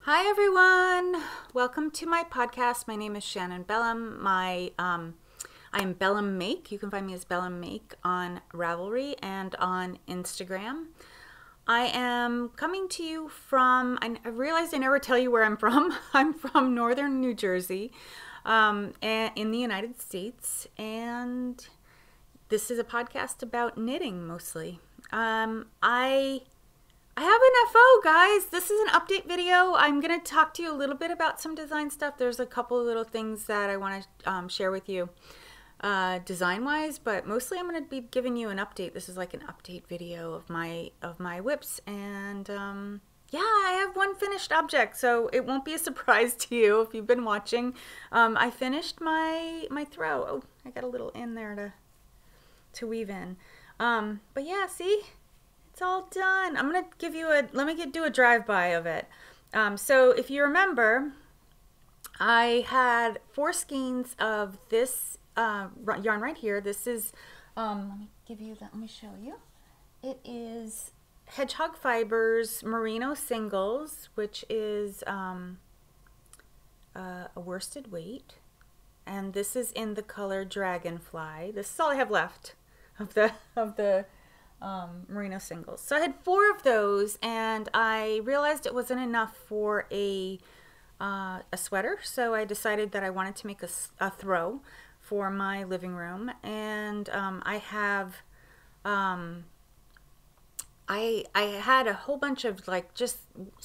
Hi everyone, welcome to my podcast. My name is Shannon Bellum. I am Bellummake. You can find me as Bellummake on Ravelry and on Instagram. I am coming to you from, I realized I never tell you where I'm from. I'm from northern New Jersey in the United States, and this is a podcast about knitting mostly. I have an FO, guys. This is an update video. I'm going to talk to you a little bit about some design stuff. There's a couple of little things that I want to share with you design-wise, but mostly I'm going to be giving you an update. This is like an update video of my whips, and yeah, I have one finished object, so it won't be a surprise to you if you've been watching. I finished my throw. Oh, I got a little in there to weave in. But yeah, see? It's all done. I'm going to give you let me do a drive-by of it. So if you remember, I had 4 skeins of this yarn right here. This is, let me give you that, let me show you. It is Hedgehog Fibres Marino Singles, which is a worsted weight. And this is in the color Dragonfly. This is all I have left of the Merino singles. So I had 4 of those, and I realized it wasn't enough for a sweater, so I decided that I wanted to make a throw for my living room. And I had a whole bunch of like just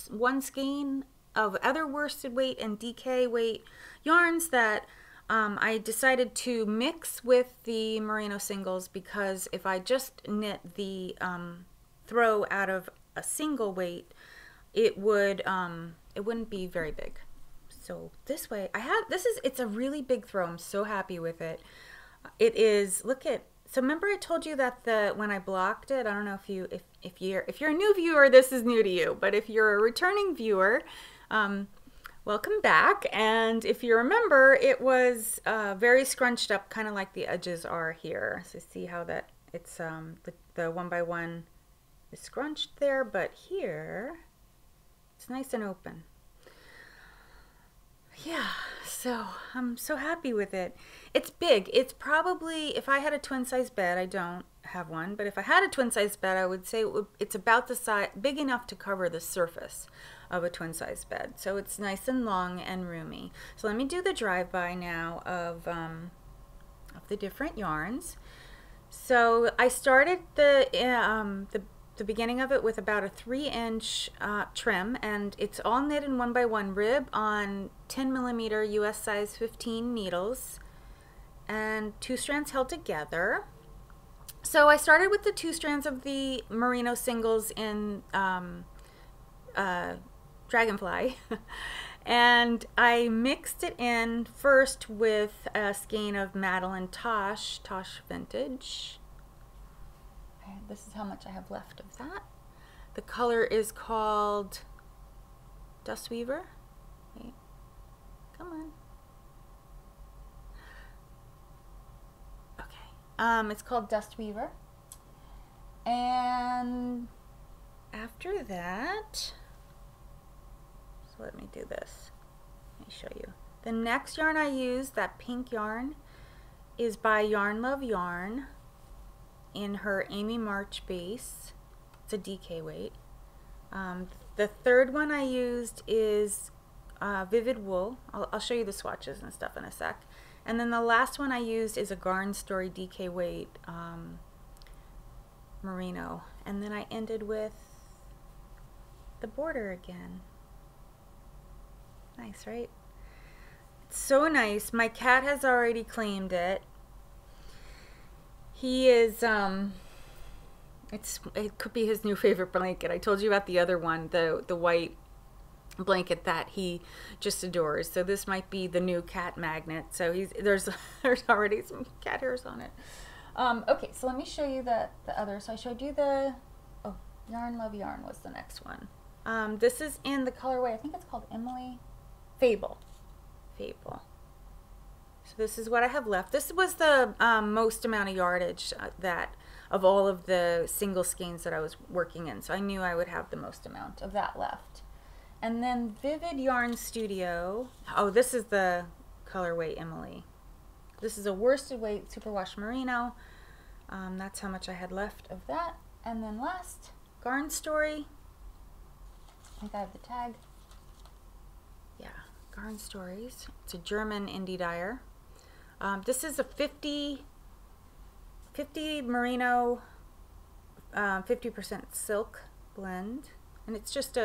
one skein of other worsted weight and DK weight yarns that I decided to mix with the Merino singles, because if I just knit the throw out of a single weight, it wouldn't be very big. So this way, it's a really big throw. I'm so happy with it. It is, so remember I told you that when I blocked it, I don't know if you're a new viewer, this is new to you, but if you're a returning viewer, welcome back. And if you remember, it was very scrunched up, kind of like the edges are here. So see how that it's the 1 by 1 is scrunched there, but here it's nice and open. Yeah, so I'm so happy with it. It's big. It's probably, if I had a twin size bed, I don't have one, but if I had a twin size bed, I would say it's about the size, big enough to cover the surface of a twin size bed. So it's nice and long and roomy. So let me do the drive-by now of the different yarns. So I started the beginning of it with about a 3-inch trim, and it's all knit in 1 by 1 rib on 10mm US size 15 needles, and 2 strands held together. So I started with the 2 strands of the Merino singles in Dragonfly, and I mixed it in first with a skein of Madeline Tosh Vintage. This is how much I have left of that. The color is called Dust Weaver. Wait, come on. Okay, it's called Dust Weaver. And after that, so let me do this. Let me show you. The next yarn I use, that pink yarn, is by Yarn Love Yarn in her Amy March base. It's a DK weight. The third one I used is Vivid Wool. I'll show you the swatches and stuff in a sec. And then the last one I used is a GarnStories DK weight merino. And then I ended with the border again. Nice, right? It's so nice. My cat has already claimed it. He is, it could be his new favorite blanket. I told you about the other one, the white blanket that he just adores. So this might be the new cat magnet. So there's already some cat hairs on it. Okay, so let me show you the other. So I showed you Yarn Love Yarn was the next one. This is in the colorway, I think it's called Fable. So this is what I have left. This was the most amount of yardage of all of the single skeins that I was working in. So I knew I would have the most amount of that left. And then Vivid Yarn Studio. Oh, this is the colorway Emily. This is a worsted weight superwash merino. That's how much I had left of that. And then last, GarnStory. I think I have the tag. Yeah, GarnStories. It's a German indie dyer. This is a 50 merino, 50% silk blend. And it's just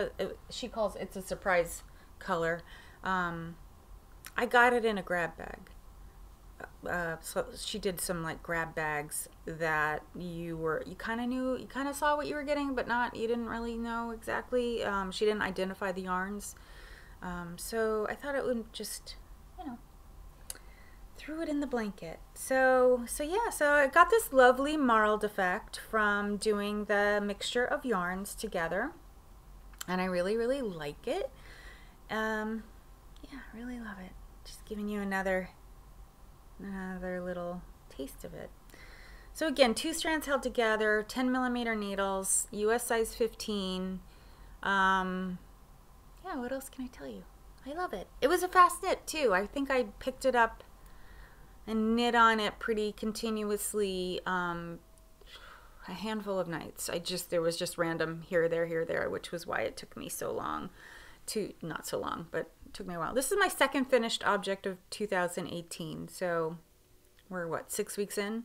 she calls it's a surprise color. I got it in a grab bag. So she did some like grab bags that you kind of saw what you were getting, but you didn't really know exactly. She didn't identify the yarns. So I thought it would just, threw it in the blanket. So yeah, so I got this lovely marled effect from doing the mixture of yarns together. And I really, really like it. Yeah, really love it. Just giving you another little taste of it. So again, 2 strands held together, 10mm needles, US size 15. Yeah, what else can I tell you? I love it. It was a fast knit too. I think I picked it up and knit on it pretty continuously. A handful of nights. There was just random here, there, which was why it took me so long not so long, but it took me a while. This is my second finished object of 2018. So we're what, 6 weeks in?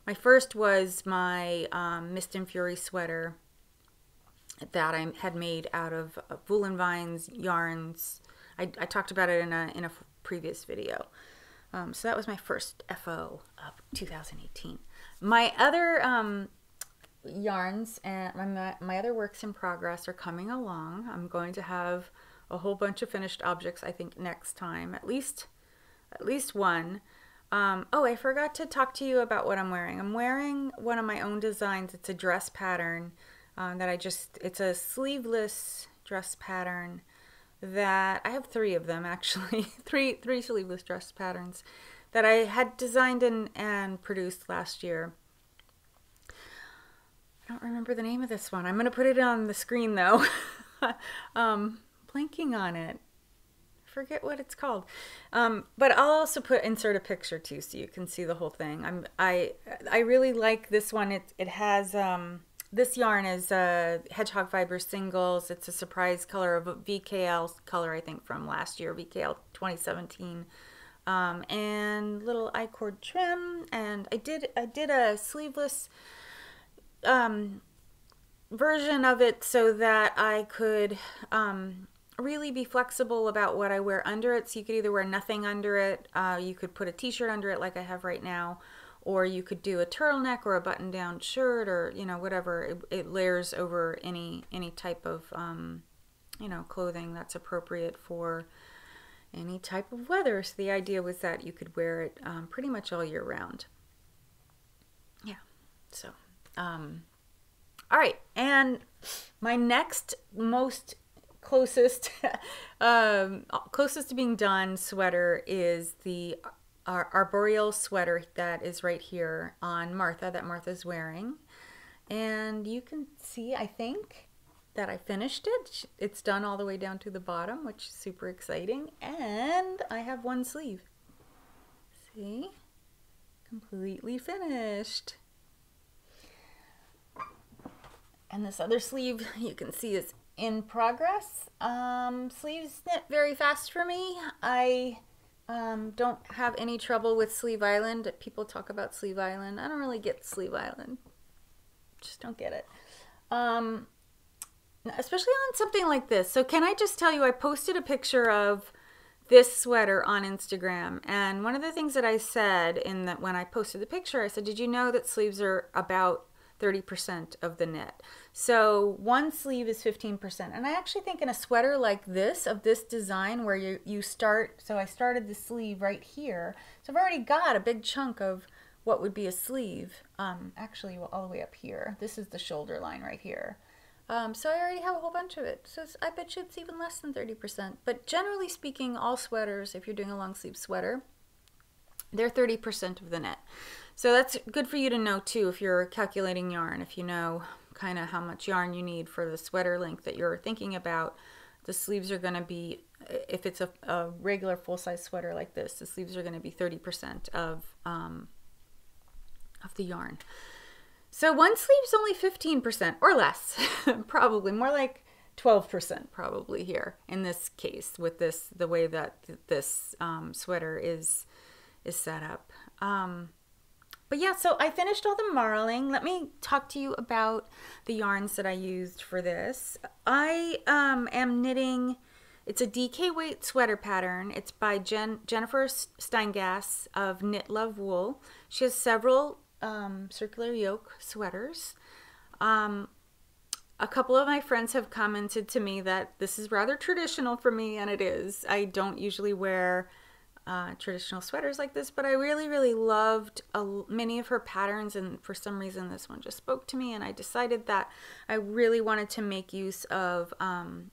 My first was my Mist and Fury sweater that I had made out of Woolen Vines yarns. I talked about it in a previous video. So that was my first FO of 2018. My other yarns and my other works in progress are coming along. I'm going to have a whole bunch of finished objects, I think, next time, at least one. Oh, I forgot to talk to you about what I'm wearing. I'm wearing one of my own designs. It's a dress pattern it's a sleeveless dress pattern that I have 3 of them actually, three sleeveless dress patterns that I had designed and produced last year. I don't remember the name of this one. I'm going to put it on the screen though. Blanking on it. Forget what it's called. But I'll also insert a picture too so you can see the whole thing. I really like this one. It has this yarn is Hedgehog Fibres singles. It's a surprise color of a VKL color, I think, from last year, VKL 2017. And little I-cord trim, and I did a sleeveless version of it so that I could really be flexible about what I wear under it. So you could either wear nothing under it, you could put a t-shirt under it like I have right now, or you could do a turtleneck or a button-down shirt, or whatever. It layers over any type of clothing that's appropriate for any type of weather. So the idea was that you could wear it pretty much all year round. Yeah, so all right, and my next most closest to being done sweater is the arboreal sweater that is right here on Martha, that Martha's wearing. And you can see, I think, that I finished it. It's done all the way down to the bottom, which is super exciting. And I have one sleeve. See? Completely finished. And this other sleeve, you can see, is in progress. Sleeves knit very fast for me. I don't have any trouble with Sleeve Island. People talk about Sleeve Island. I don't really get Sleeve Island. Just don't get it. Especially on something like this. So can I just tell you, I posted a picture of this sweater on Instagram, and one of the things that I said when I posted the picture, I said, did you know that sleeves are about 30% of the knit? So one sleeve is 15%. And I actually think in a sweater like this, of this design, where you start, so I started the sleeve right here. So I've already got a big chunk of what would be a sleeve, actually all the way up here. This is the shoulder line right here. So I already have a whole bunch of it. So I bet you it's even less than 30%. But generally speaking, all sweaters, if you're doing a long sleeve sweater, they're 30% of the knit. So that's good for you to know too if you're calculating yarn, if you know kind of how much yarn you need for the sweater length that you're thinking about. the sleeves are going to be, if it's a regular full-size sweater like this, the sleeves are going to be 30% of the yarn. So one sleeve's only 15% or less, probably more like 12% probably here in this case with this, the way that this sweater is set up. But yeah, so I finished all the marling. Let me talk to you about the yarns that I used for this. I am knitting, it's a DK weight sweater pattern. It's by Jennifer Steingass of Knit Love Wool. She has several circular yoke sweaters. A couple of my friends have commented to me that this is rather traditional for me, and it is. I don't usually wear traditional sweaters like this, but I really loved many of her patterns, and for some reason this one just spoke to me, and I decided that I really wanted to make use of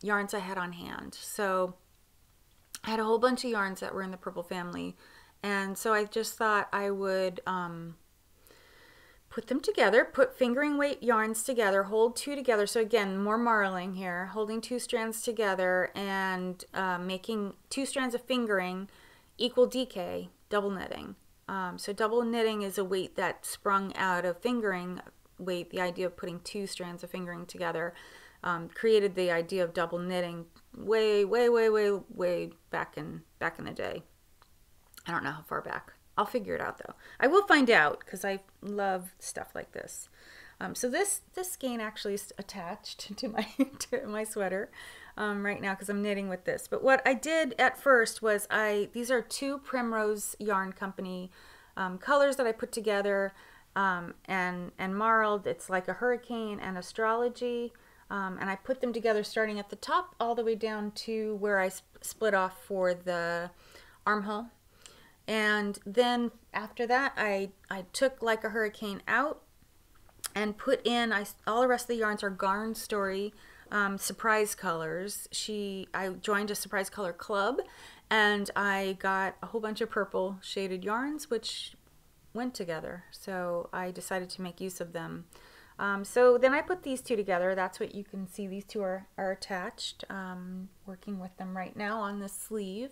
yarns I had on hand. So I had a whole bunch of yarns that were in the purple family, and so I just thought I would put them together, put fingering weight yarns together, hold two together. So again, more marling here, holding two strands together and making two strands of fingering equal DK, double knitting. So double knitting is a weight that sprung out of fingering weight. The idea of putting two strands of fingering together created the idea of double knitting way back in the day. I don't know how far back. I'll figure it out though. I will find out because I love stuff like this. So this skein actually is attached to my sweater right now because I'm knitting with this. But what I did at first was these are two Primrose Yarn Company colors that I put together and marled. It's like a hurricane and Astrology. And I put them together starting at the top all the way down to where I split off for the armhole. And then after that, I took Like a Hurricane out and put in, all the rest of the yarns are GarnStories surprise colors. I joined a surprise color club, and I got a whole bunch of purple shaded yarns, which went together. So I decided to make use of them. So then I put these two together. That's what you can see. These two are attached. Working with them right now on the sleeve.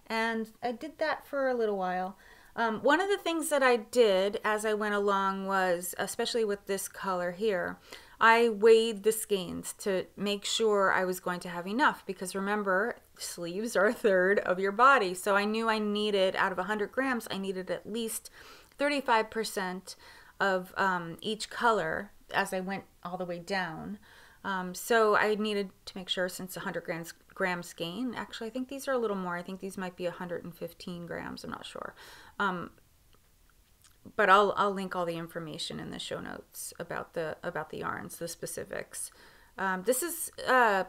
And I did that for a little while. One of the things that I did as I went along was, especially with this color here, I weighed the skeins to make sure I was going to have enough, because remember, sleeves are a third of your body. So I knew I needed, out of 100 grams, I needed at least 35% of each color as I went all the way down. So I needed to make sure, since 100 grams skein, actually I think these are a little more. I think these might be 115 grams. I'm not sure. But I'll link all the information in the show notes about the yarns, the specifics. This is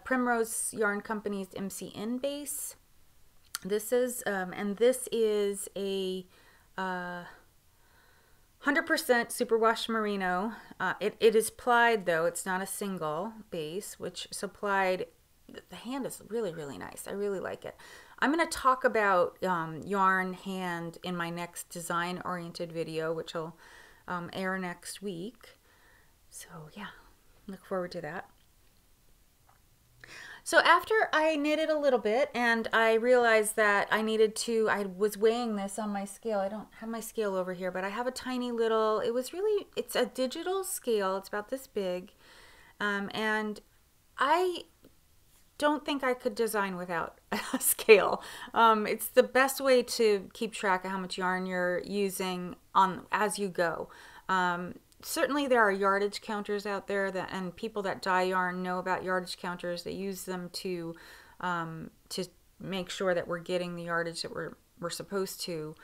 Primrose Yarn Company's MCN base. This is and this is a 100% superwash merino. It is plied though, it's not a single base, which supplied, the hand is really nice. I really like it. I'm going to talk about yarn hand in my next design oriented video, which will air next week. So yeah, look forward to that. So after I knitted a little bit and I realized that I was weighing this on my scale. I don't have my scale over here, but I have a tiny little, it's a digital scale. It's about this big. And I don't think I could design without a scale. It's the best way to keep track of how much yarn you're using as you go. Certainly there are yardage counters out there and people that dye yarn know about yardage counters. They use them to make sure that we're getting the yardage that we're supposed to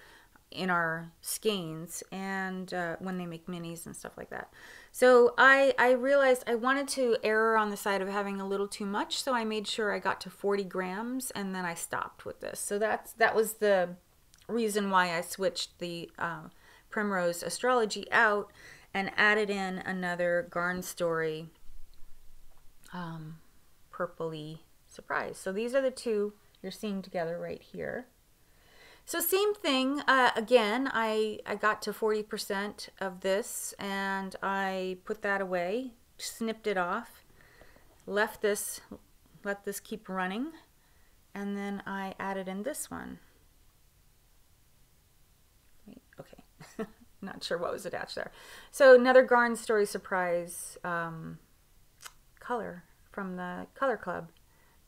in our skeins, and when they make minis and stuff like that. So I realized I wanted to err on the side of having a little too much, so I made sure I got to 40 grams and then I stopped with this. So that was the reason why I switched the Primrose Astrology out and added in another GarnStories purpley surprise. So these are the two you're seeing together right here. So same thing, again, I got to 40% of this and I put that away, snipped it off, left this let this keep running, and then I added in this one. Wait, okay. Not sure what was attached there. So another GarnStories surprise color from the color club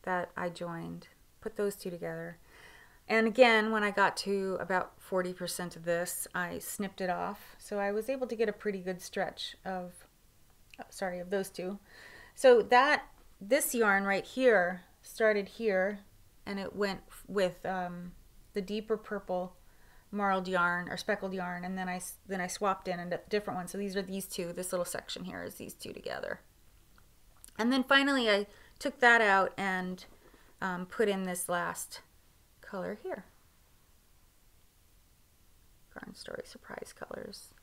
that I joined. Put those two together. And again, when I got to about 40% of this, I snipped it off. So I was able to get a pretty good stretch of, of those two. So this yarn right here started here, and it went with the deeper purple marled yarn or speckled yarn, and then I swapped in a different one. So these are these two. This little section here is these two together. And then finally I took that out and put in this last color here. GarnStories surprise colors.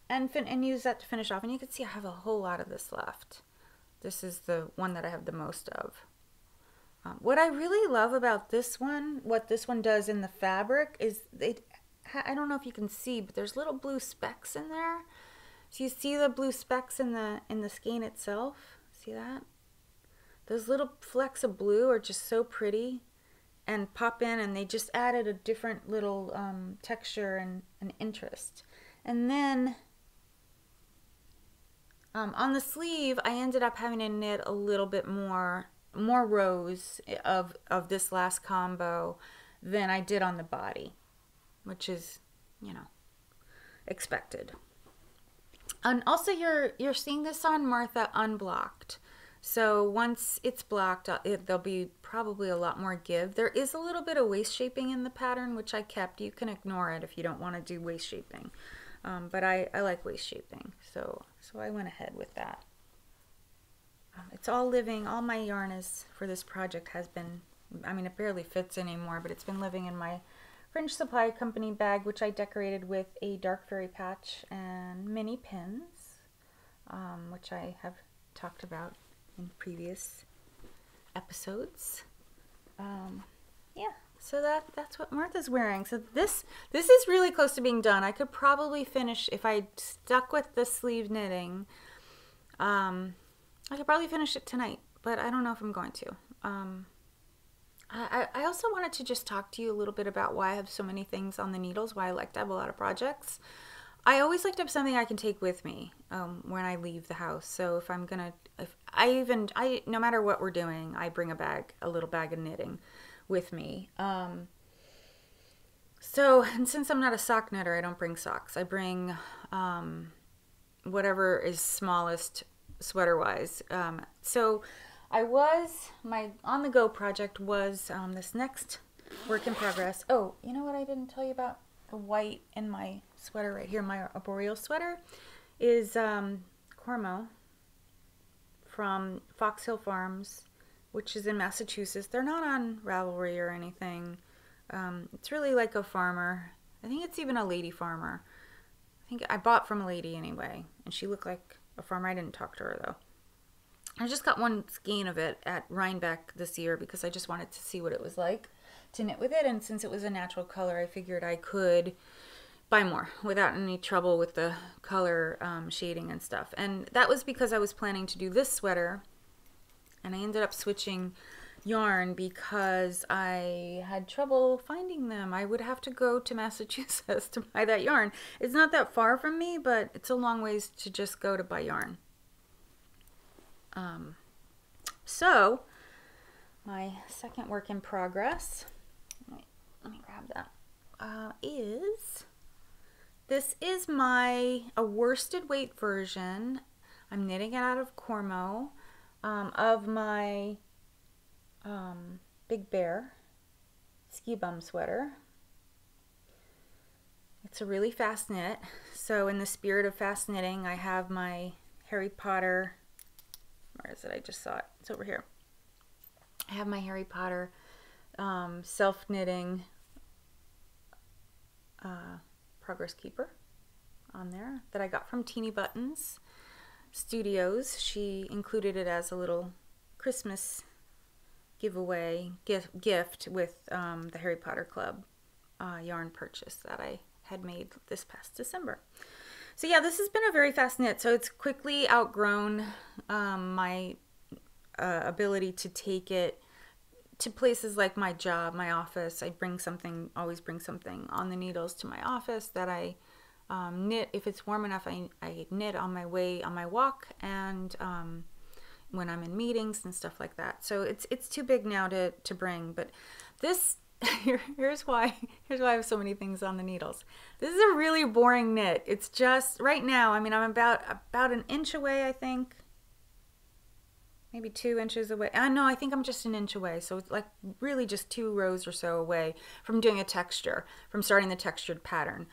And use that to finish off. And you can see I have a whole lot of this left. This is the one that I have the most of. What I really love about this one, what this one does in the fabric is I don't know if you can see, but there's little blue specks in there. So you see the blue specks in the skein itself? See that? Those little flecks of blue are just so pretty and pop in, and they just added a different little texture and interest. And then on the sleeve, I ended up having to knit a little bit more rows of this last combo than I did on the body, which is, you know, expected. And also you're seeing this on Martha unblocked. So once it's blocked, there'll be probably a lot more give. There is a little bit of waist shaping in the pattern, which I kept. You can ignore it if you don't want to do waist shaping. But I like waist shaping, so I went ahead with that. It's all living. All my yarn is for this project has been, I mean, it barely fits anymore, but it's been living in my Fringe Supply Company bag, which I decorated with a dark fairy patch and mini pins, which I have talked about in previous episodes. Yeah, so that's what Martha's wearing. So this is really close to being done. I could probably finish, if I stuck with the sleeve knitting, I could probably finish it tonight, but I don't know if I'm going to. I also wanted to just talk to you a little bit about why I have so many things on the needles, why I like to have a lot of projects. I always like to have something I can take with me when I leave the house. So if I'm gonna, no matter what we're doing, I bring a little bag of knitting with me. And since I'm not a sock knitter, I don't bring socks. I bring whatever is smallest sweater-wise. So my on-the-go project was this next work in progress. Oh, you know what I didn't tell you about? The white in my sweater right here, my arboreal sweater, is Cormo from Fox Hill Farms, which is in Massachusetts. They're not on Ravelry or anything. It's really like a farmer. I think it's even a lady farmer. I think I bought from a lady anyway, and she looked like a farmer. I didn't talk to her though. I just got one skein of it at Rhinebeck this year because I just wanted to see what it was like to knit with it, and since it was a natural color, I figured I could buy more without any trouble with the color shading and stuff. And that was because I was planning to do this sweater, and I ended up switching yarn because I had trouble finding them. I would have to go to Massachusetts to buy that yarn. It's not that far from me, but it's a long ways to just go to buy yarn. So my second work in progress, let me grab that, this is a worsted weight version. I'm knitting it out of Cormo, of my Big Bear ski bum sweater. It's a really fast knit, so in the spirit of fast knitting, I have my Harry Potter, where is it? I just saw it. It's over here. I have my Harry Potter self-knitting Progress Keeper on there that I got from Teeny Buttons Studios. She included it as a little Christmas giveaway gift with the Harry Potter Club yarn purchase that I had made this past December. So yeah, this has been a very fast knit. So it's quickly outgrown my ability to take it to places like my job, my office. I always bring something on the needles to my office that I knit. If it's warm enough, I knit on my walk, and when I'm in meetings and stuff like that. So it's too big now to bring, but this, here's why I have so many things on the needles. This is a really boring knit. It's just, right now, I mean, I'm about an inch away, I think. Maybe 2 inches away. No, I think I'm just an inch away. So it's like really just 2 rows or so away from doing a texture, from starting the textured pattern.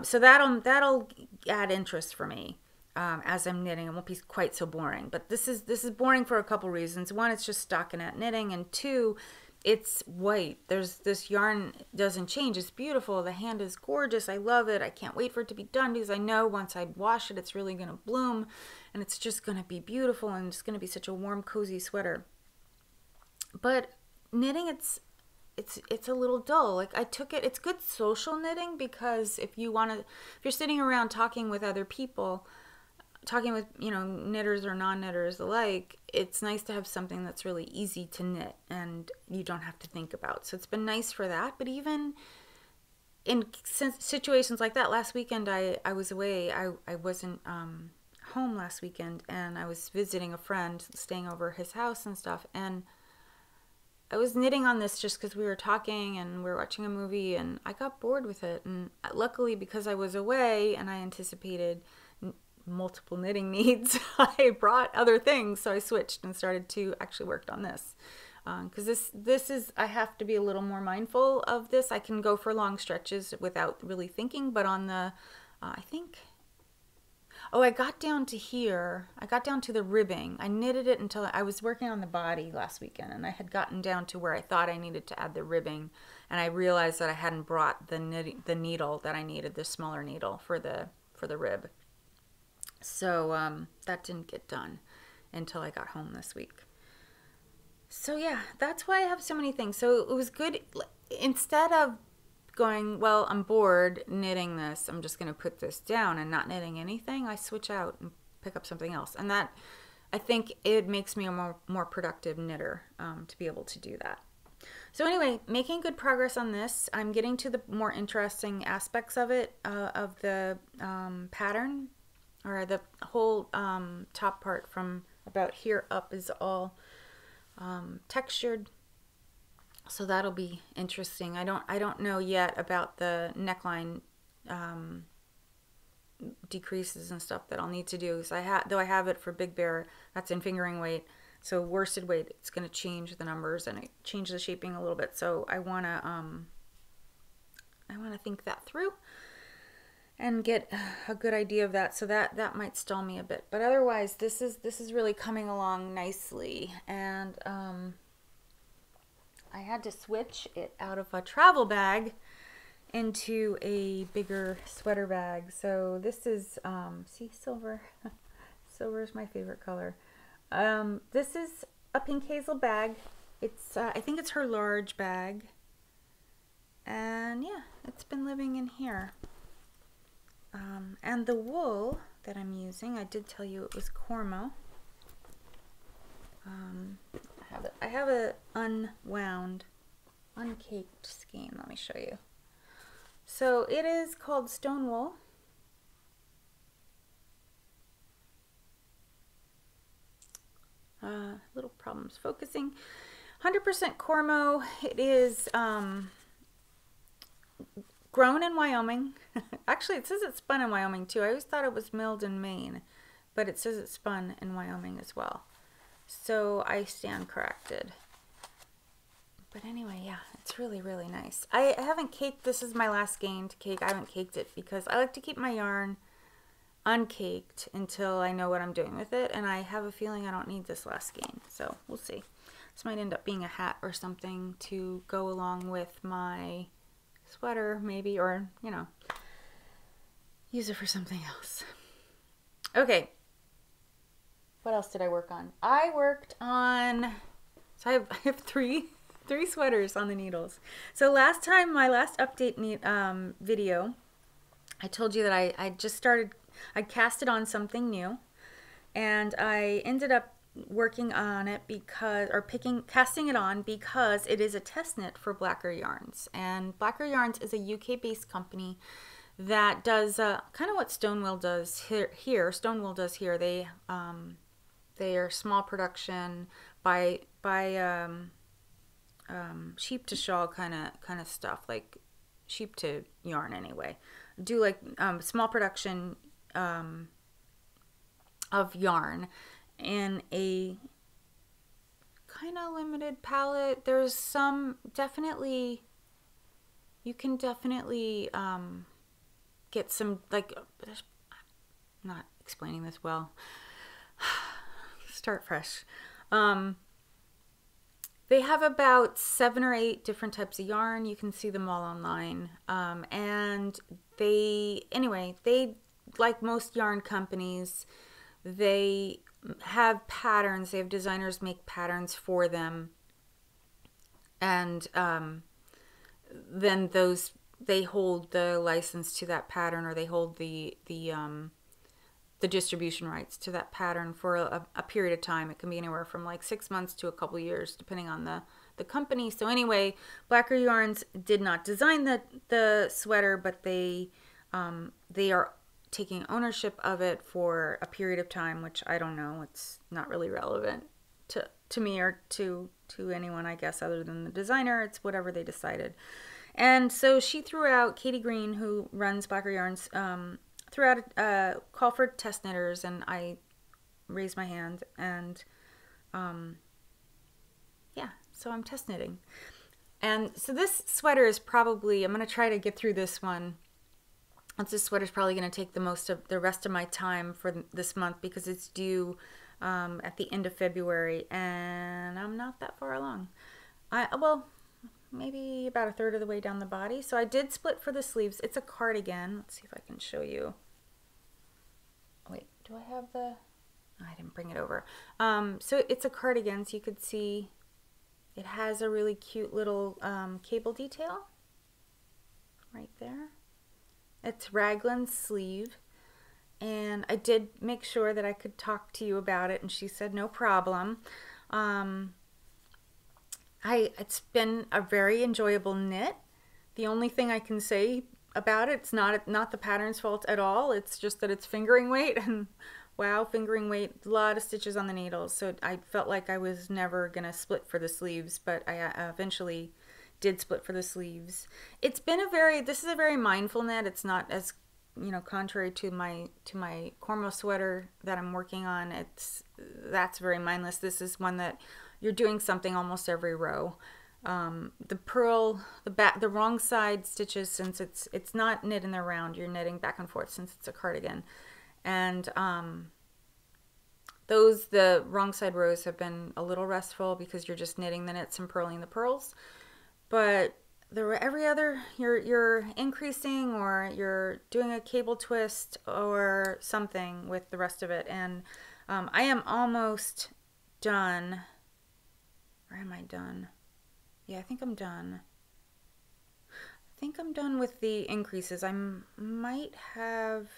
So that'll add interest for me as I'm knitting. It won't be quite so boring. But this is boring for a couple reasons. One, it's just stockinette knitting, and two, it's white. This yarn doesn't change. It's beautiful. The hand is gorgeous. I love it. I can't wait for it to be done because I know once I wash it, it's really going to bloom, and it's just going to be beautiful, and it's going to be such a warm, cozy sweater. But knitting, it's a little dull. Like, I took it. It's good social knitting because if you're sitting around talking with other people, talking with, knitters or non-knitters alike, it's nice to have something that's really easy to knit and you don't have to think about. So it's been nice for that. But even in situations like that, last weekend I was away. I wasn't home last weekend, and I was visiting a friend, staying over his house and stuff, and I was knitting on this just because we were talking and we were watching a movie, and I got bored with it. And luckily, because I was away and I anticipated multiple knitting needs, I brought other things, so I switched and started to actually work on this, because this is, I have to be a little more mindful of this. I can go for long stretches without really thinking, but on the I got down to here. I got down to the ribbing. I knitted it until I was working on the body last weekend, and I had gotten down to where I thought I needed to add the ribbing, and I realized that I hadn't brought the needle that I needed, the smaller needle for the rib. So that didn't get done until I got home this week. So yeah, that's why I have so many things. So it was good. Instead of going, well, I'm bored knitting this, I'm just going to put this down and not knitting anything, I switch out and pick up something else. And that, I think it makes me a more productive knitter to be able to do that. So anyway, making good progress on this. I'm getting to the more interesting aspects of it, of the pattern. Or the whole top part from about here up is all textured, so that'll be interesting. I don't know yet about the neckline decreases and stuff that I'll need to do. So though I have it for Big Bear, that's in fingering weight. So worsted weight, it's going to change the numbers and change the shaping a little bit. So I wanna think that through and get a good idea of that. So that might stall me a bit, but otherwise this is really coming along nicely. And I had to switch it out of a travel bag into a bigger sweater bag. So this is see, silver. Silver is my favorite color. This is a pink hazel bag. It's I think it's her large bag, and yeah, it's been living in here. And the wool that I'm using, I did tell you it was Cormo. I have a unwound, uncaked skein. Let me show you. So it is called Stone Wool. Little problems focusing. 100% Cormo. It is grown in Wyoming. Actually, it says it's spun in Wyoming too. I always thought it was milled in Maine, but it says it's spun in Wyoming as well. So I stand corrected. But anyway, yeah, it's really, really nice. I haven't caked. This is my last skein to cake. I haven't caked it because I like to keep my yarn uncaked until I know what I'm doing with it, and I have a feeling I don't need this last skein. So we'll see. This might end up being a hat or something to go along with my sweater, maybe, or, you know, use it for something else. Okay, what else did I work on? I worked on, so I have three sweaters on the needles. So last time, my last update video, I told you that I just started, I casted on something new, and I ended up working on it because, or casting it on because it is a test knit for Blackberry Yarns. And Blackberry Yarns is a UK-based company that does kind of what Stonewall does here. Stonewall does here. They are small production by sheep to shawl kind of stuff, like sheep to yarn anyway. Do like small production of yarn in a kind of limited palette. There's some definitely, you can definitely get some, like, I'm not explaining this well. Start fresh. They have about 7 or 8 different types of yarn. You can see them all online. And they, like most yarn companies, they have patterns. They have designers make patterns for them. And then they hold the license to that pattern, or they hold the distribution rights to that pattern for a period of time. It can be anywhere from like 6 months to a couple years, depending on the company. So anyway, Blackberry Yarns did not design the sweater, but they are taking ownership of it for a period of time, which I don't know. It's not really relevant to me or to anyone, I guess, other than the designer. It's whatever they decided. And so she threw out, Katie Green, who runs Blackberry Yarns, threw out a call for test knitters, and I raised my hand, and yeah, so I'm test knitting. And so this sweater is probably, I'm going to try to get through this one. This sweater is probably going to take the rest of my time for this month, because it's due at the end of February, and I'm not that far along. Well, maybe about a third of the way down the body. So I did split for the sleeves. It's a cardigan. Let's see if I can show you. Wait, do I have the... Oh, I didn't bring it over. So it's a cardigan, so you could see it has a really cute little cable detail right there. It's raglan sleeve, and I did make sure that I could talk to you about it, and she said no problem. It's been a very enjoyable knit. The only thing I can say about it, it's not the pattern's fault at all. It's just that it's fingering weight, and wow, fingering weight, a lot of stitches on the needles. So I felt like I was never gonna split for the sleeves, but I eventually did split for the sleeves. It's been this is a very mindful knit. It's not as, contrary to my Cormo sweater that I'm working on. That's very mindless. This is one that you're doing something almost every row. The purl, the wrong side stitches, since it's not knit in the round, you're knitting back and forth since it's a cardigan. And the wrong side rows have been a little restful because you're just knitting the knits and purling the purls. But every other, you're increasing, or you're doing a cable twist or something with the rest of it. And I am almost done. Or am I done? Yeah, I think I'm done. I think I'm done with the increases. I might have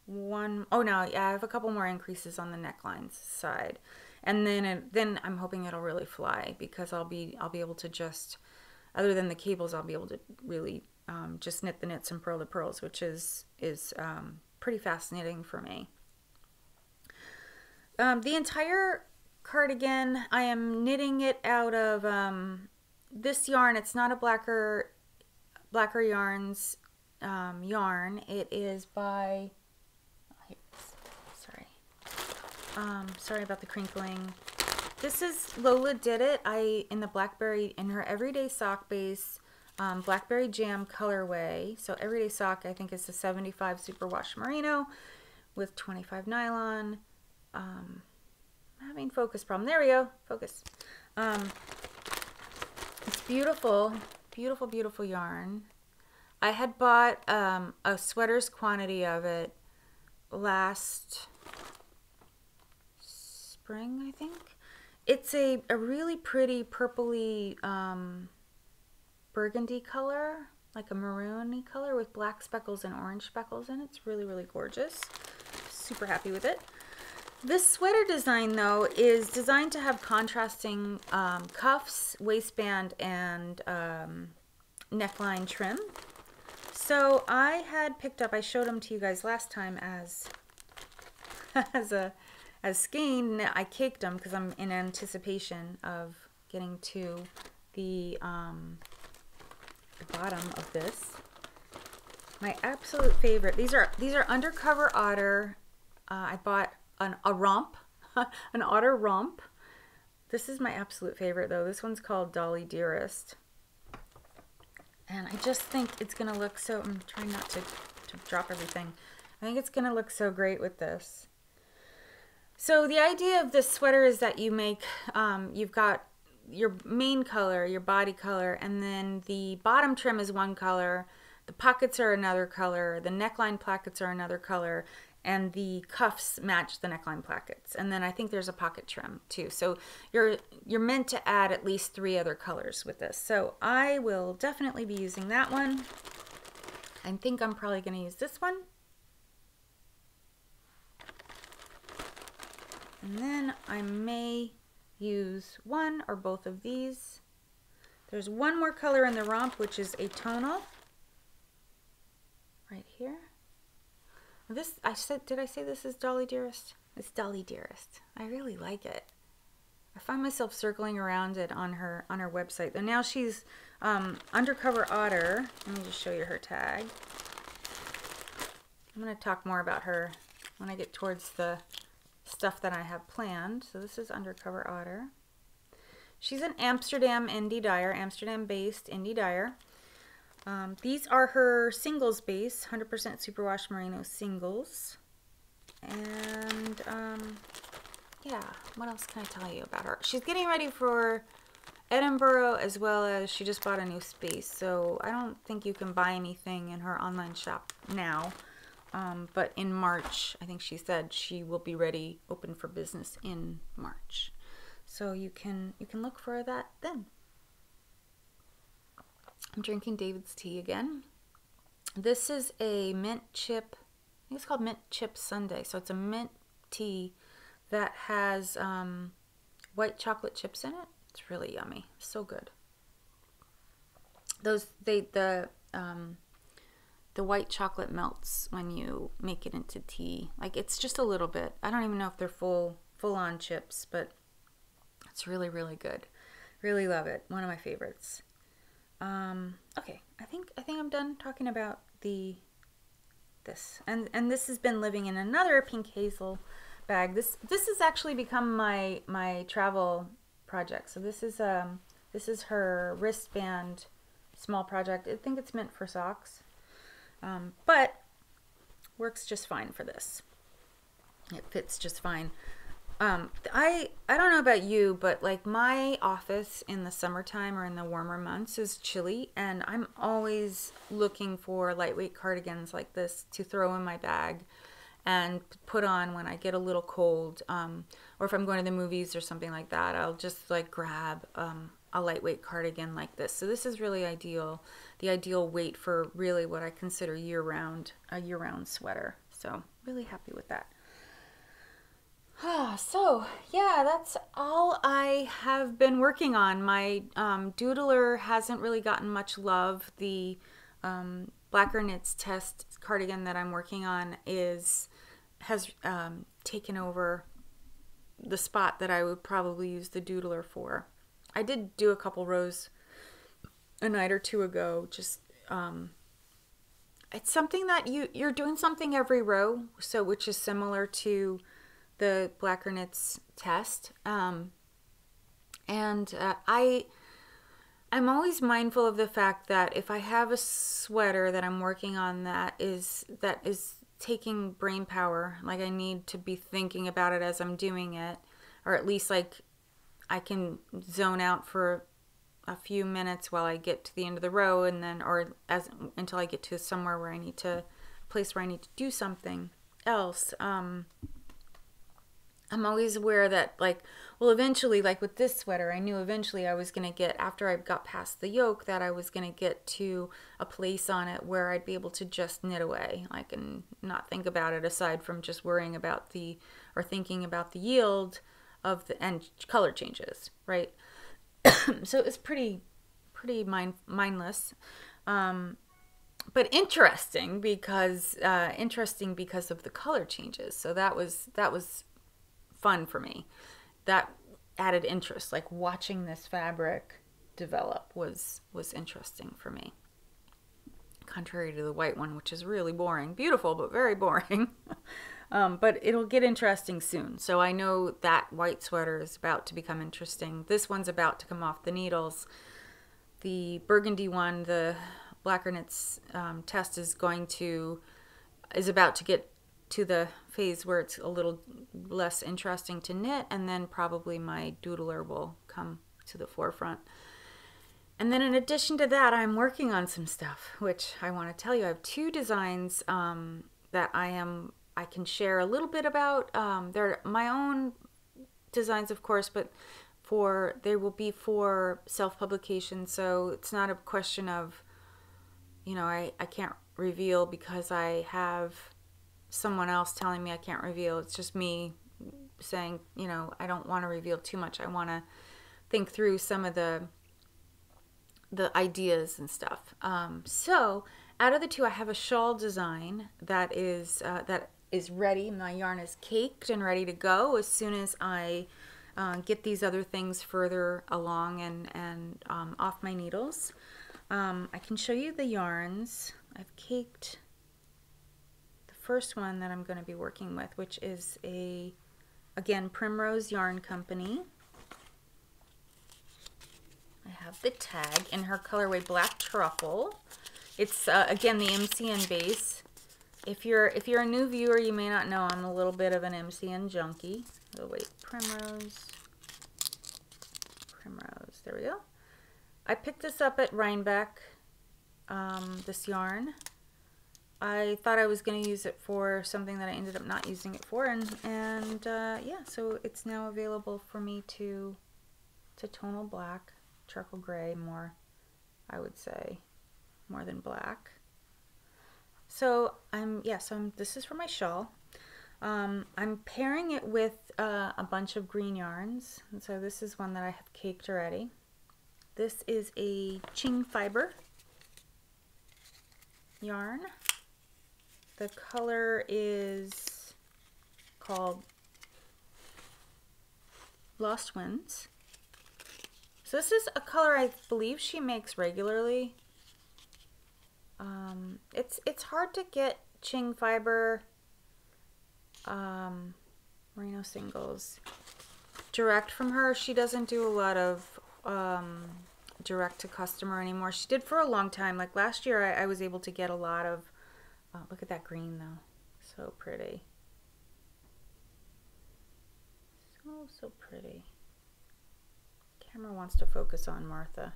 one. Oh no, yeah, I have a couple more increases on the neckline side, and then I'm hoping it'll really fly, because I'll be able to just, other than the cables, I'll be able to really just knit the knits and purl the purls, which is pretty fascinating for me. The entire cardigan, I am knitting it out of this yarn. It's not a Blackberry Yarns yarn. It is by, sorry about the crinkling. This is Lolodidit. In the Blackberry, in her everyday sock base, Blackberry Jam colorway. So everyday sock, I think, is the 75 superwash merino with 25 nylon. I'm having focus problem. There we go. Focus. It's beautiful, beautiful, beautiful yarn. I had bought a sweater's quantity of it last spring, I think. It's a really pretty purpley burgundy color, like a maroony color with black speckles and orange speckles in it. It's really, really gorgeous. Super happy with it. This sweater design, though, is designed to have contrasting cuffs, waistband, and neckline trim. So I had picked up, I showed them to you guys last time as skein. I caked them because I'm in anticipation of getting to the bottom of this. My absolute favorite. These are Undercover Otter. I bought a romp, an otter romp. This is my absolute favorite though. This one's called Dolly Dearest. And I just think it's going to look so, I'm trying not to drop everything. I think it's going to look so great with this. So the idea of this sweater is that you make, you've got your main color, your body color, and then the bottom trim is one color, the pockets are another color, the neckline plackets are another color, and the cuffs match the neckline plackets. And then I think there's a pocket trim too. So you're meant to add at least 3 other colors with this. So I will definitely be using that one. I think I'm probably going to use this one. And then I may use one or both of these. There's one more color in the romp, which is a tonal. Right here. This, did I say this is Dolly Dearest? It's Dolly Dearest. I really like it. I find myself circling around it on her website. And now she's Undercover Otter. Let me just show you her tag. I'm going to talk more about her when I get towards the stuff that I have planned. So this is Undercover Otter. She's an Amsterdam indie dyer, Amsterdam-based indie dyer. These are her singles base, 100% superwash merino singles. And yeah, what else can I tell you about her? She's getting ready for Edinburgh, as well as she just bought a new space. So I don't think you can buy anything in her online shop now. But in March, I think she said she will be ready, open for business in March. So you can look for that then. I'm drinking David's tea again. This is a mint chip, I think it's called mint chip sundae. So it's a mint tea that has white chocolate chips in it. It's really yummy, so good. The white chocolate melts when you make it into tea. Like, it's just a little bit. I don't even know if they're full on chips, but it's really, really good. Really love it. One of my favorites. Okay, I think I'm done talking about this. And this has been living in another pink hazel bag. This has actually become my travel project. So this is her wristband small project. I think it's meant for socks. But works just fine for this. It fits just fine. I don't know about you, but like my office in the summertime or in the warmer months is chilly, and I'm always looking for lightweight cardigans like this to throw in my bag and put on when I get a little cold, or if I'm going to the movies or something like that. I'll just like grab a lightweight cardigan like this. So this is really ideal, the ideal weight for really what I consider a year-round sweater. So really happy with that. So yeah, that's all I have been working on. My doodler hasn't really gotten much love. The Blacker Knits test cardigan that I'm working on has taken over the spot that I would probably use the doodler for. I did do a couple rows a night or two ago. Just it's something that you're doing something every row, so which is similar to the Blacker Knits test. I'm always mindful of the fact that if I have a sweater that I'm working on that is taking brain power, like I need to be thinking about it as I'm doing it, or at least like I can zone out for a few minutes while I get to the end of the row, and then until I get to somewhere where I need to place where I need to do something else. I'm always aware that, like, well, eventually, like with this sweater, I knew eventually I was going to get, after I got past the yoke, that I was going to get to a place on it where I'd be able to just knit away, like, and not think about it aside from just worrying about the or thinking about the yield of the and color changes, right? So it's pretty mindless, but interesting because of the color changes. So that was fun for me. That added interest, like watching this fabric develop was interesting for me. Contrary to the white one, which is really boring. Beautiful, but very boring. But it'll get interesting soon. So I know that white sweater is about to become interesting. This one's about to come off the needles. The burgundy one, the Blacker Knits test is about to get to the phase where it's a little less interesting to knit, and then probably my doodler will come to the forefront. And then in addition to that, I'm working on some stuff, which I want to tell you. I have 2 designs that I can share a little bit about. They're my own designs, of course, but they will be for self-publication. So it's not a question of, I can't reveal because I have someone else telling me I can't reveal. It's just me saying, I don't want to reveal too much. I want to think through some of the ideas and stuff. So out of the 2, I have a shawl design that is ready. My yarn is caked and ready to go as soon as I get these other things further along and off my needles. I can show you the yarns. I've caked the first one that I'm going to be working with, which is again, Primrose Yarn Company. I have the tag in her colorway Black Truffle. It's again the MCN base. If you're a new viewer, you may not know I'm a little bit of an MCN junkie. Oh wait, Primrose. There we go. I picked this up at Rhinebeck. This yarn. I thought I was going to use it for something that I ended up not using it for, and yeah, so it's now available for me to tonal black, charcoal gray more, I would say, more than black. So this is for my shawl. I'm pairing it with a bunch of green yarns, and so this is one that I have caked already. This is a Ching fiber yarn. The color is called Lost Winds. So this is a color I believe she makes regularly. It's hard to get Ching fiber merino singles direct from her. She doesn't do a lot of direct to customer anymore. She did for a long time. Like last year I was able to get a lot of look at that green though, so pretty, so pretty. Camera wants to focus on Martha.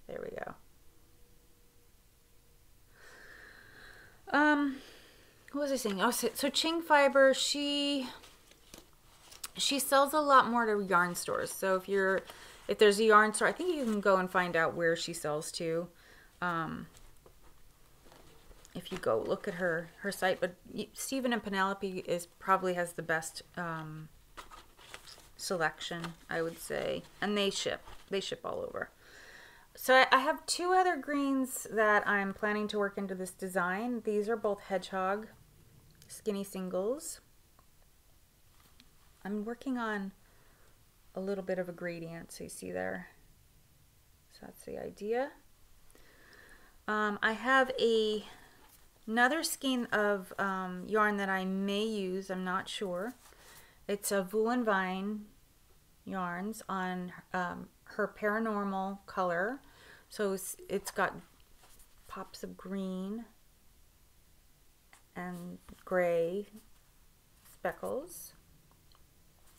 There we go. What was I saying? Oh, so Ching Fiber, she sells a lot more to yarn stores. So if there's a yarn store, I think you can go and find out where she sells to. If you go look at her site, but Stephen and Penelope probably has the best selection, I would say, and they ship all over. So I have 2 other greens that I'm planning to work into this design. These are both Hedgehog skinny singles. I'm working on a little bit of a gradient, so you see there. So that's the idea. I have another skein of yarn that I may use, I'm not sure. It's a Wool and Vine yarns on her Paranormal color. So it's got pops of green and gray speckles.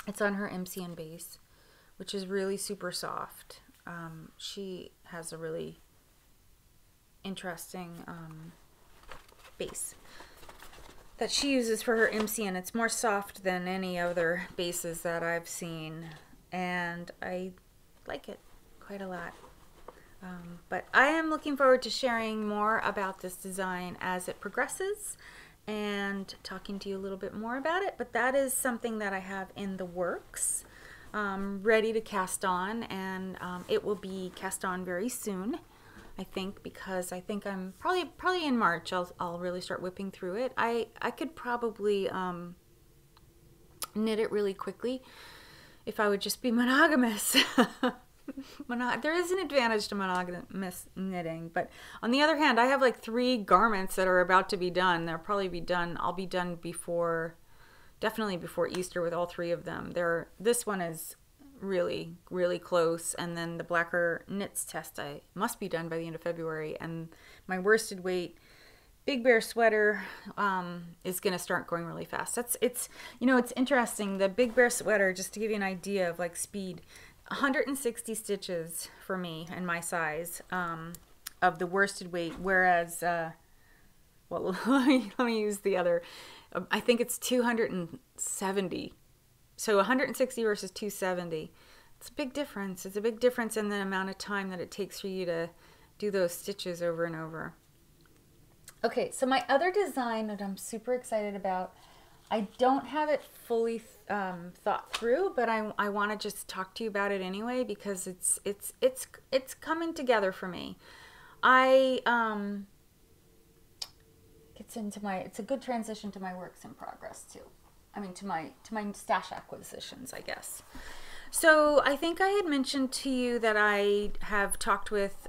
It's on her MCN base, which is really super soft. She has a really interesting base that she uses for her MCN. It's more soft than any other bases that I've seen, and I like it quite a lot. But I am looking forward to sharing more about this design as it progresses, and talking to you a little bit more about it. But that is something that I have in the works, ready to cast on, and it will be cast on very soon, I think, because I think I'm probably in March I'll really start whipping through it. I could probably knit it really quickly if I would just be monogamous. There is an advantage to monogamous knitting, but on the other hand, I have like 3 garments that are about to be done. They'll probably be done. I'll be done definitely before Easter with all 3 of them. This one is really, really close, and then the Blacker Knits test I must be done by the end of February, and my worsted weight Big Bear sweater is going to start going really fast. It's interesting. The Big Bear sweater, just to give you an idea of like speed, 160 stitches for me and my size of the worsted weight, whereas well, let me use the other. I think it's 270. So 160 versus 270. It's a big difference. It's a big difference in the amount of time that it takes for you to do those stitches over and over. Okay, so my other design that I'm super excited about, I don't have it fully thought through, but I want to just talk to you about it anyway because it's coming together for me. It's a good transition to my works in progress too. I mean, to my stash acquisitions, I guess. So I think I had mentioned to you that I have talked with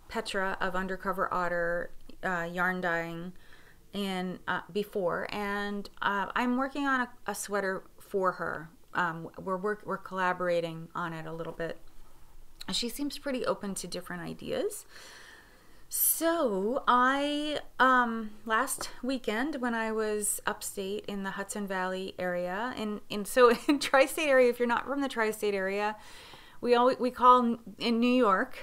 Petra of Undercover Otter yarn dyeing before, and I'm working on a sweater for her. We're collaborating on it a little bit. She seems pretty open to different ideas. So I last weekend when I was upstate in the Hudson Valley area, so in tri-state area, if you're not from the tri-state area, we call in New York,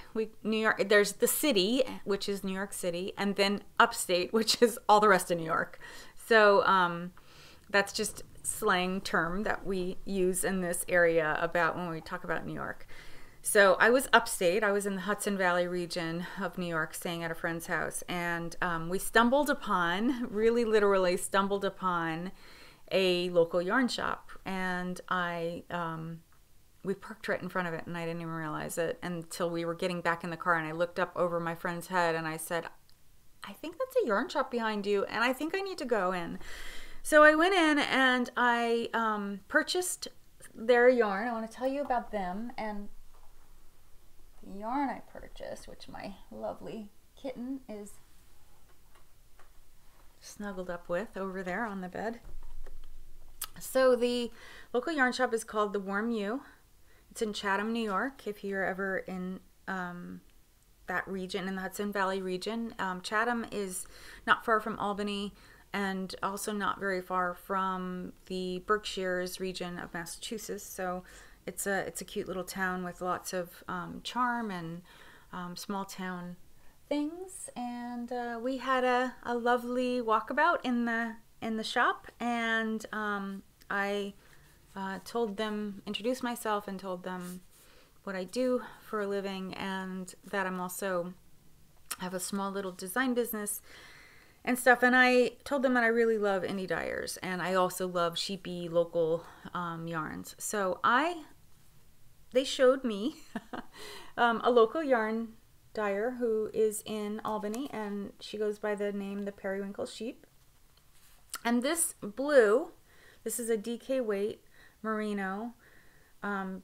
there's the city, which is New York City, and then upstate, which is all the rest of New York. So that's just slang term that we use in this area about when we talk about New York. So I was upstate. I was in the Hudson Valley region of New York, staying at a friend's house, and we really literally stumbled upon a local yarn shop, and we parked right in front of it, and I didn't even realize it until we were getting back in the car, and I looked up over my friend's head, and I said, I think that's a yarn shop behind you, and I think I need to go in. So I went in, and I purchased their yarn. I want to tell you about them, and the yarn I purchased, which my lovely kitten is snuggled up with over there on the bed. So the local yarn shop is called The Warm U. It's in Chatham, New York, if you're ever in that region, in the Hudson Valley region. Chatham is not far from Albany and also not very far from the Berkshires region of Massachusetts. So it's a cute little town with lots of charm and small town things. And we had a lovely walkabout in the shop, and I introduced myself and told them what I do for a living, and that I'm also have a small little design business and stuff. And I told them that I really love indie dyers, and I also love sheepy local yarns. So they showed me a local yarn dyer who is in Albany, and she goes by the name The Periwinkle Sheep. And this is a DK weight merino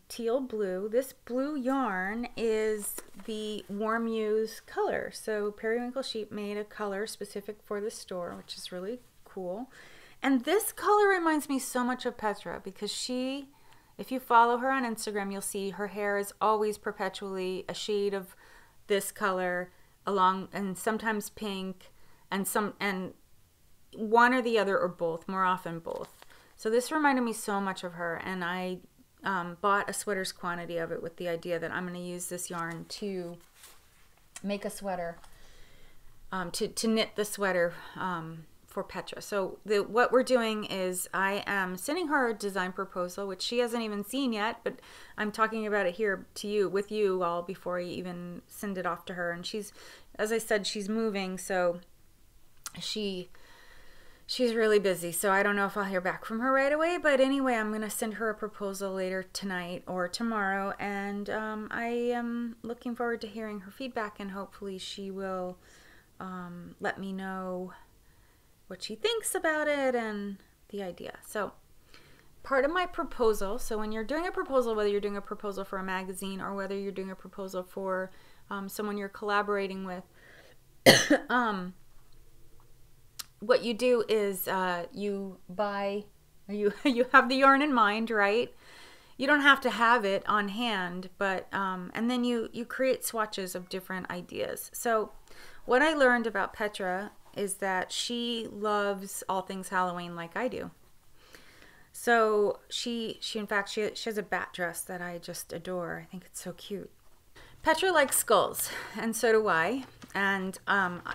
teal blue. This blue yarn is the Warm U's color. So Periwinkle Sheep made a color specific for the store, which is really cool. And this color reminds me so much of Petra, because if you follow her on Instagram, you'll see her hair is always perpetually a shade of this color, and sometimes pink, and one or the other, or both, more often both. So this reminded me so much of her, and I bought a sweater's quantity of it with the idea that I'm going to use this yarn to make a sweater, to knit the sweater for Petra. So what we're doing is I am sending her a design proposal, which she hasn't even seen yet, but I'm talking about it here with you all before I even send it off to her. And as I said, she's moving, so she she's really busy, so I don't know if I'll hear back from her right away. But anyway, I'm going to send her a proposal later tonight or tomorrow, and I am looking forward to hearing her feedback, and hopefully she will let me know what she thinks about it and the idea. So part of my proposal, so when you're doing a proposal, whether you're doing a proposal for a magazine or whether you're doing a proposal for someone you're collaborating with, what you do is you buy, you have the yarn in mind, right? You don't have to have it on hand, but and then you create swatches of different ideas. So what I learned about Petra is that she loves all things Halloween like I do. So she in fact, she has a bat dress that I just adore. I think it's so cute. Petra likes skulls, and so do I. And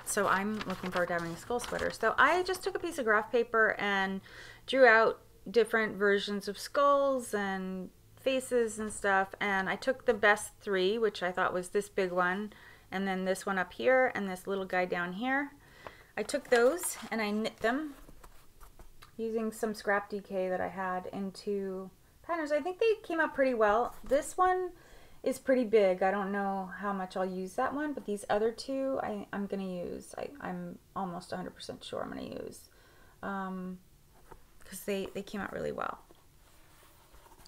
so I'm looking forward to having a skull sweater. So I just took a piece of graph paper and drew out different versions of skulls and faces and stuff. And I took the best three, which I thought was this big one, and then this one up here, and this little guy down here. I took those and I knit them using some scrap DK that I had into patterns. I think they came out pretty well. This one is pretty big. I don't know how much I'll use that one, but these other two I'm going to use. I'm almost 100% sure I'm going to use because they came out really well.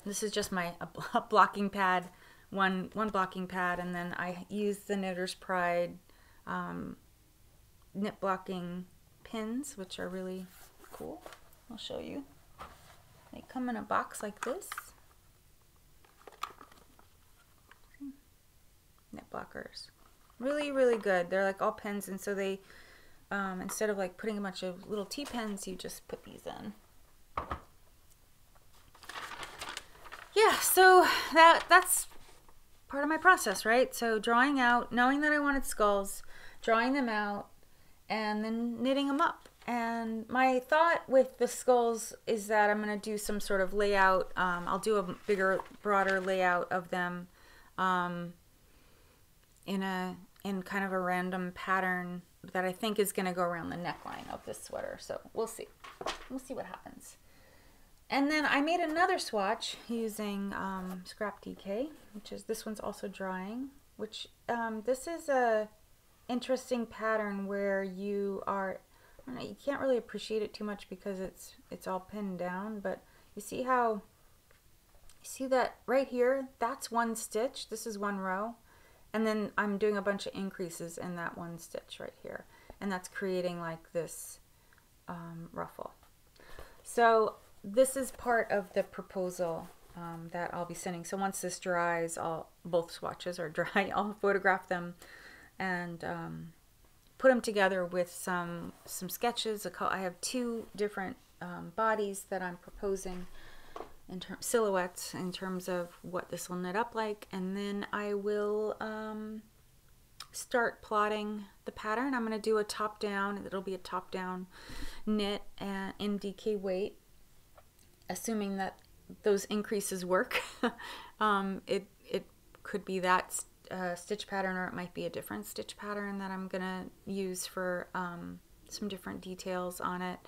This is just my a blocking pad, one blocking pad, and then I used the Knitter's Pride knit blocking pins, which are really cool. I'll show you. They come in a box like this. Knit blockers. Really, really good. They're like all pins, and so they, instead of like putting a bunch of little T-pins, you just put these in. Yeah, so that's part of my process, right? So drawing out, knowing that I wanted skulls, drawing them out, and then knitting them up. And my thought with the skulls is that I'm going to do some sort of layout. I'll do a bigger, broader layout of them in kind of a random pattern that I think is going to go around the neckline of this sweater. So we'll see. We'll see what happens. And then I made another swatch using scrap DK, which is, this one's also drying, which this is a interesting pattern where you are, I don't know, you can't really appreciate it too much because it's all pinned down, but you see how, you see that right here, that's one stitch, this is one row, and then I'm doing a bunch of increases in that one stitch right here, and that's creating like this ruffle. So this is part of the proposal that I'll be sending. So once this dries, both swatches are dry, I'll photograph them and put them together with some sketches. I have two different bodies that I'm proposing in silhouettes in terms of what this will knit up like, and then I will start plotting the pattern. I'm going to do a top down. It'll be a top down knit and in DK weight, assuming that those increases work. It could be that stitch pattern, or it might be a different stitch pattern that I'm gonna use for some different details on it.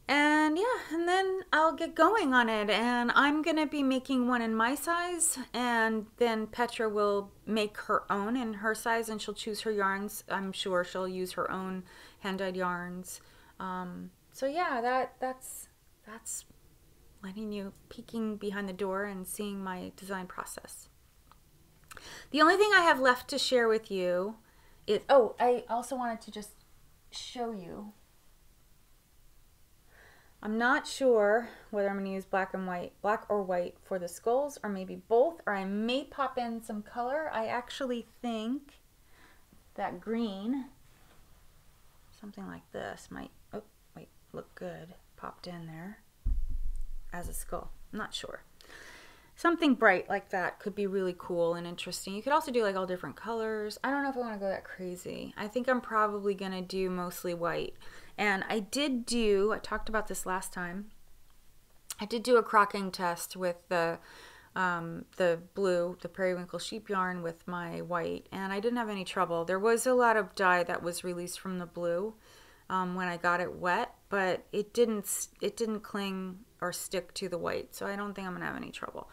And yeah, and then I'll get going on it, and I'm gonna be making one in my size, and then Petra will make her own in her size, and she'll choose her yarns. I'm sure she'll use her own hand-dyed yarns. So yeah, that's letting you, peeking behind the door and seeing my design process. The only thing I have left to share with you is, oh, I also wanted to just show you. I'm not sure whether I'm going to use black or white for the skulls, or maybe both, or I may pop in some color. I actually think that green, something like this, might, oh, wait, look good, popped in there as a skull. I'm not sure. Something bright like that could be really cool and interesting. You could also do like all different colors. I don't know if I want to go that crazy. I think I'm probably going to do mostly white. And I talked about this last time, I did do a crocking test with the blue, the periwinkle sheep yarn with my white, and I didn't have any trouble. There was a lot of dye that was released from the blue when I got it wet, but it didn't cling or stick to the white, so I don't think I'm gonna have any trouble.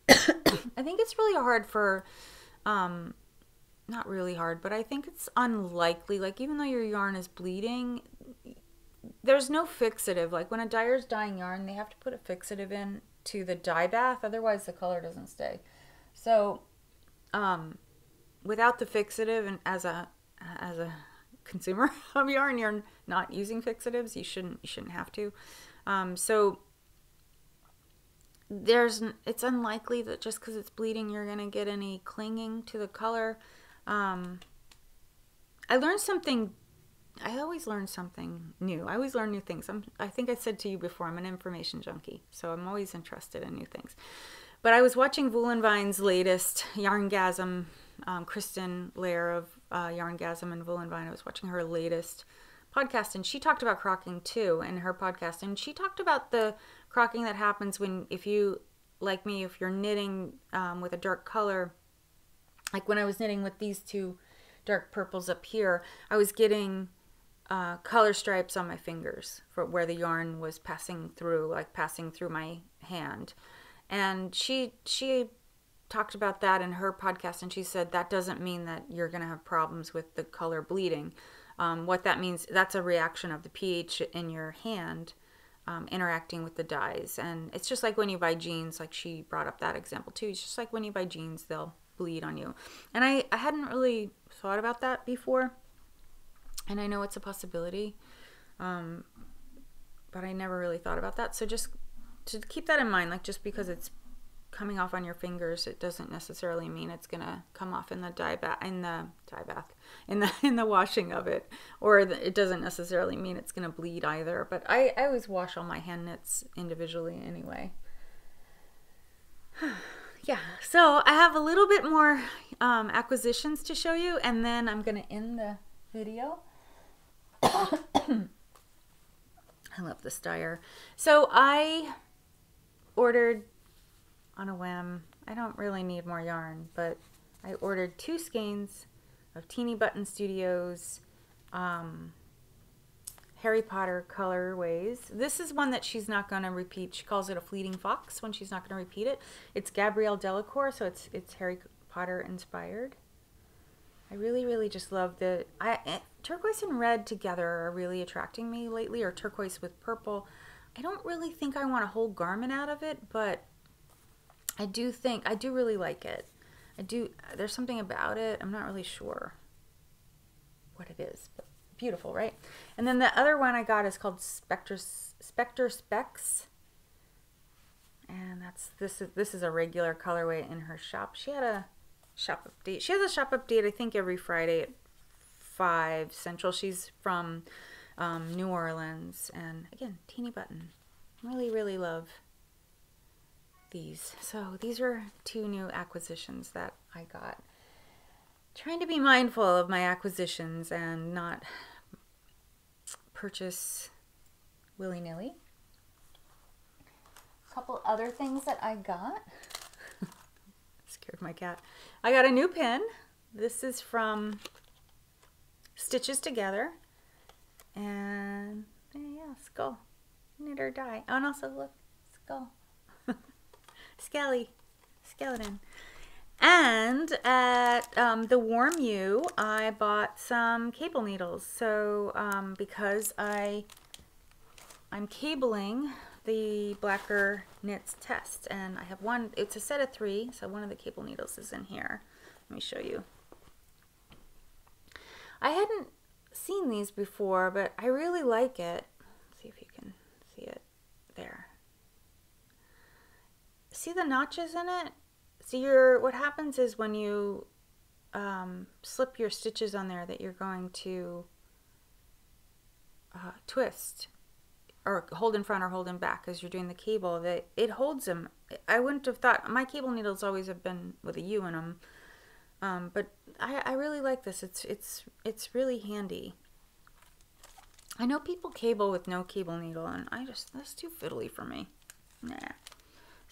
I think it's really hard for, not really hard, but I think it's unlikely, like even though your yarn is bleeding, there's no fixative. Like when a dyer's dyeing yarn, they have to put a fixative in to the dye bath, otherwise the color doesn't stay. So without the fixative, and as a consumer of yarn, you're not using fixatives, you shouldn't have to. So it's unlikely that just because it's bleeding you're gonna get any clinging to the color. I learned something. I always learn something new. I always learn new things. I think I said to you before, I'm an information junkie, so I'm always interested in new things. But I was watching Woolenvine's latest Yarngasm, Kristen Lair of Yarngasm and Woolenvine. I was watching her latest podcast, and she talked about crocking too in her podcast. And she talked about the crocking that happens when, if you, like me, if you're knitting with a dark color, like when I was knitting with these two dark purples up here, I was getting color stripes on my fingers for where the yarn was passing through, like passing through my hand. And she talked about that in her podcast, and she said that doesn't mean that you're going to have problems with the color bleeding. What that means, that's a reaction of the pH in your hand interacting with the dyes. And it's just like when you buy jeans, like she brought up that example too. It's just like when you buy jeans, they'll bleed on you. And I hadn't really thought about that before. And I know it's a possibility, but I never really thought about that. So just to keep that in mind, like just because it's coming off on your fingers, it doesn't necessarily mean it's gonna come off in the in the washing of it, or it doesn't necessarily mean it's gonna bleed either. But I always wash all my hand knits individually anyway. Yeah, so I have a little bit more acquisitions to show you, and then I'm gonna end the video. I love this dyer. So I ordered on a whim. I don't really need more yarn, but I ordered 2 skeins of Teeny Button Studios Harry Potter colorways. This is one that she's not going to repeat. She calls it a fleeting fox when she's not going to repeat it. It's Gabrielle Delacour, so it's Harry Potter inspired. I really just love the turquoise and red together are really attracting me lately, or turquoise with purple. I don't really think I want a whole garment out of it, but I do really like it. There's something about it. I'm not really sure what it is, but beautiful, right? And then the other one I got is called Spectre Specs. And this is a regular colorway in her shop. She had a shop update. She has a shop update, I think, every Friday at 5 Central. She's from New Orleans. And again, Teeny Button. Really love these. So these are 2 new acquisitions that I got. Trying to be mindful of my acquisitions and not purchase willy-nilly. A couple other things that I got. Scared my cat. I got a new pin. This is from Stitches Together. And yeah, skull. Knit or die. Oh, and also look, skull. Skeleton. And at the Warm You, I bought some cable needles. So because I'm cabling the Blacker Knits test, and I have one. It's a set of 3, so one of the cable needles is in here. Let me show you. I hadn't seen these before, but I really like it. Let's see if you can see it there. See the notches in it? So what happens is when you slip your stitches on there that you're going to twist or hold in front or hold in back as you're doing the cable, that it holds them. I wouldn't have thought, my cable needles always have been with a U in them, but I really like this. It's really handy. I know people cable with no cable needle, and that's too fiddly for me. Nah,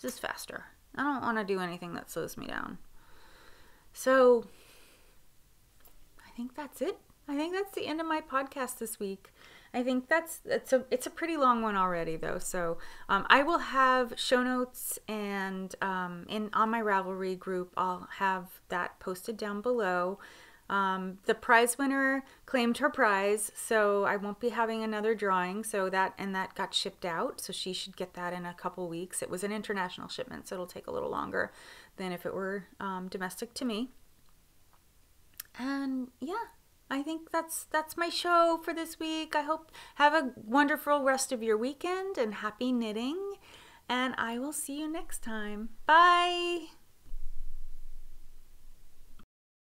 this is faster. I don't want to do anything that slows me down. So I think that's it. I think that's the end of my podcast this week. I think it's a pretty long one already though. So I will have show notes and on my Ravelry group, I'll have that posted down below. The prize winner claimed her prize, so I won't be having another drawing. So that got shipped out, so she should get that in a couple weeks. It was an international shipment, so it'll take a little longer than if it were domestic to me. And yeah, I think that's my show for this week. I hope have a wonderful rest of your weekend and happy knitting. And I will see you next time. Bye.